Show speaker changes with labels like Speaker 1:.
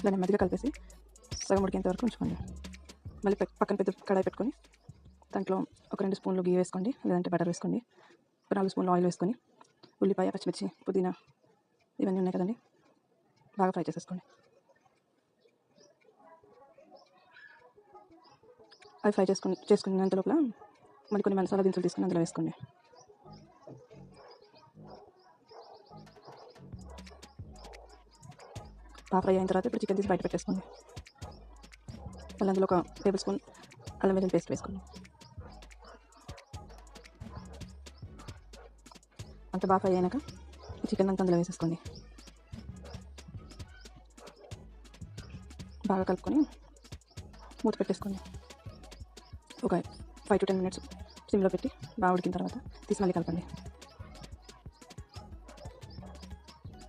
Speaker 1: ఇలా నెమ్మదిగా కలిపేసి సగం ఉడికేంత వరకు ఉంచుకోండి. మళ్ళీ పక్కన పెద్ద కడాయి పెట్టుకొని దాంట్లో ఒక 2 స్పూన్లు గీ వేసుకోండి, లేదంటే బటర్ వేసుకోండి. ఒక 4 స్పూన్లు ఆయిల్ వేసుకొని ఉల్లిపాయ, పచ్చిమిర్చి, పుదీనా ఇవన్నీ ఉన్నాయి కదండి, బాగా ఫ్రై చేసేసుకోండి. అవి ఫ్రై చేసుకున్నంత లోపల మళ్ళీ కొన్ని మసాలా దినుసులు తీసుకుని అందులో వేసుకోండి. బాగా ఫ్రై అయిన తర్వాత ఇప్పుడు చికెన్ తీసి బయట పెట్టేసుకోండి. మళ్ళీ అందులో ఒక టేబుల్ స్పూన్ అల్లం వెల్లుల్లి పేస్ట్ వేసుకోండి. అంత బాగా ఫ్రై అయినాక చికెన్ అంతా అందులో వేసేసుకోండి. బాగా కలుపుకొని మూత పెట్టేసుకోండి. ఒక 5 to 10 minutes సిమ్లో పెట్టి బాగా ఉడికిన తర్వాత తీసి మళ్ళీ కలపండి.